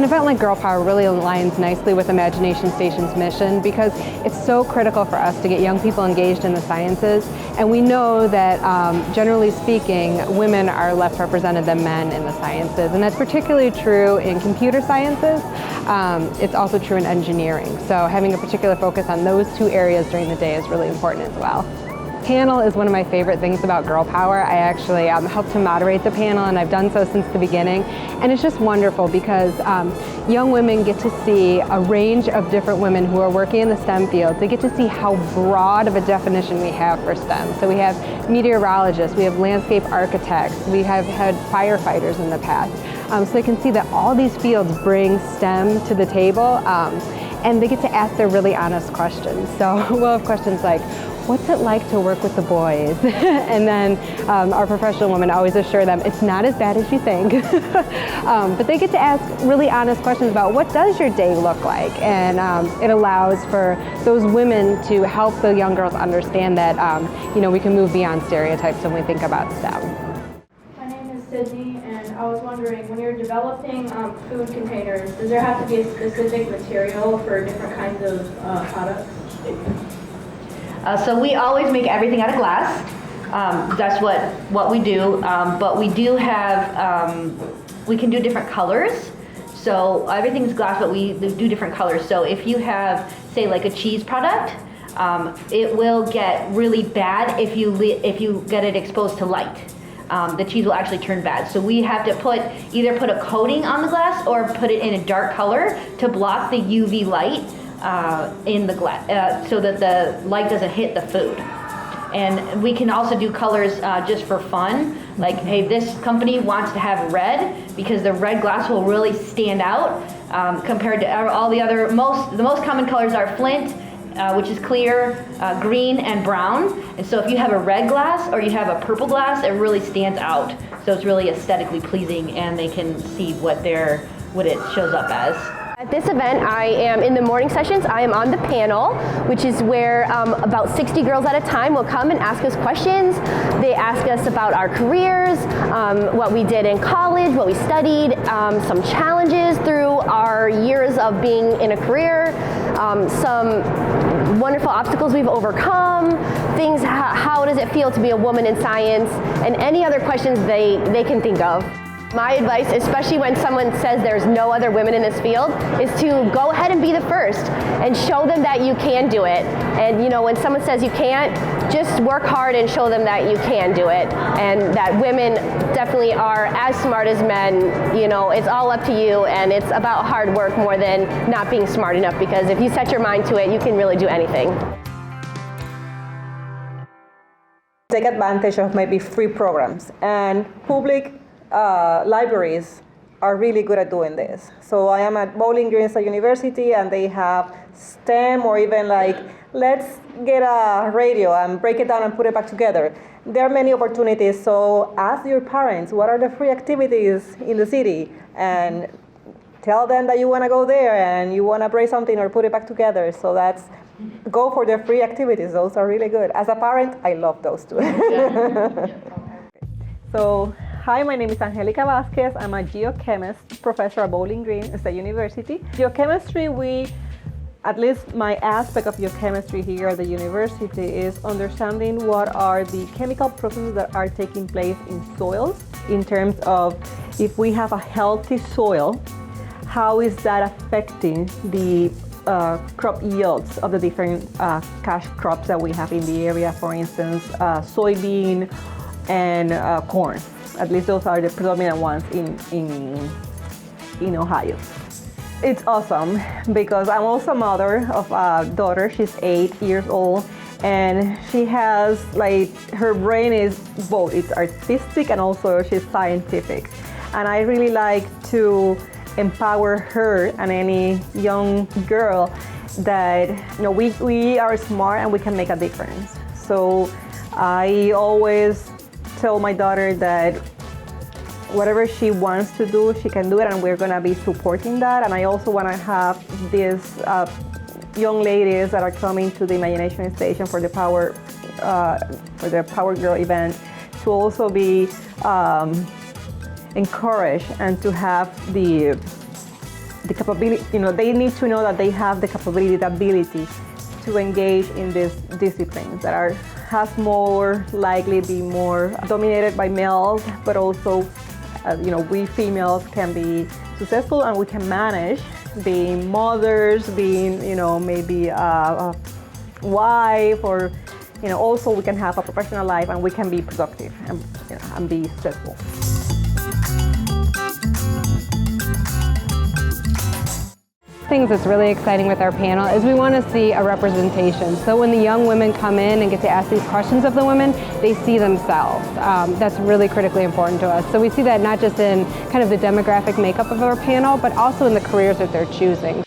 event like Girl Power really aligns nicely with Imagination Station's mission because it's so critical for us to get young people engaged in the sciences, and we know that generally speaking, women are less represented than men in the sciences, and that's particularly true in computer sciences. It's also true in engineering, so having a particular focus on those two areas during the day is really important as well. Panel is one of my favorite things about Girl Power. I actually help to moderate the panel, and I've done so since the beginning. And it's just wonderful because young women get to see a range of different women who are working in the STEM fields. They get to see how broad of a definition we have for STEM. So we have meteorologists, we have landscape architects, we have had firefighters in the past. So they can see that all these fields bring STEM to the table, and they get to ask their really honest questions. So we'll have questions like, what's it like to work with the boys? And then our professional women always assure them it's not as bad as you think. But they get to ask really honest questions about what does your day look like? And it allows for those women to help the young girls understand that we can move beyond stereotypes when we think about STEM. My name is Sydney, and I was wondering, when you're developing food containers, does there have to be a specific material for different kinds of products? So we always make everything out of glass. That's what we do. But we do have, we can do different colors. So everything's glass, but we do different colors. So if you have, say, like a cheese product, it will get really bad if you get it exposed to light. The cheese will actually turn bad. So we have to either put a coating on the glass or put it in a dark color to block the UV light in the glass, so that the light doesn't hit the food. And we can also do colors just for fun. Like, hey, this company wants to have red because the red glass will really stand out compared to all the other. The most common colors are flint, which is clear, green, and brown. And so if you have a red glass or you have a purple glass, it really stands out. So it's really aesthetically pleasing, and they can see what it shows up as. At this event, I am in the morning sessions. I am on the panel, which is where about 60 girls at a time will come and ask us questions. They ask us about our careers, what we did in college, what we studied, some challenges through our years of being in a career, some wonderful obstacles we've overcome, things, how does it feel to be a woman in science, and any other questions they can think of. My advice, especially when someone says there's no other women in this field, is to go ahead and be the first and show them that you can do it. And when someone says you can't, just work hard and show them that you can do it, and that women definitely are as smart as men. It's all up to you, and it's about hard work more than not being smart enough, because if you set your mind to it, you can really do anything. Take advantage of maybe free programs, and public libraries are really good at doing this. So I am at Bowling Green State University, and they have STEM, or even like, let's get a radio and break it down and put it back together. There are many opportunities, so ask your parents, what are the free activities in the city? And tell them that you want to go there and you want to break something or put it back together. So go for the free activities. Those are really good. As a parent, I love those too. So, hi, my name is Angelica Vasquez. I'm a geochemist professor at Bowling Green State University. Geochemistry, at least my aspect of geochemistry here at the university is understanding what are the chemical processes that are taking place in soils, in terms of if we have a healthy soil, how is that affecting the crop yields of the different cash crops that we have in the area, for instance, soybean and corn. At least those are the predominant ones in Ohio. It's awesome because I'm also a mother of a daughter. She's 8 years old, and she has her brain is both. It's artistic and also she's scientific. And I really like to empower her and any young girl that we are smart and we can make a difference. So I always tell my daughter that whatever she wants to do, she can do it, and we're going to be supporting that. And I also want to have these young ladies that are coming to the Imagination Station for the Power Girl event to also be encouraged and to have the the capability, they need to know that they have the capability, the ability to engage in these disciplines that has more likely be more dominated by males, but also, we females can be successful and we can manage being mothers, being, maybe a wife, or, also we can have a professional life and we can be productive and be successful. Things that's really exciting with our panel is we want to see a representation. So when the young women come in and get to ask these questions of the women, they see themselves. That's really critically important to us. So we see that not just in kind of the demographic makeup of our panel, but also in the careers that they're choosing.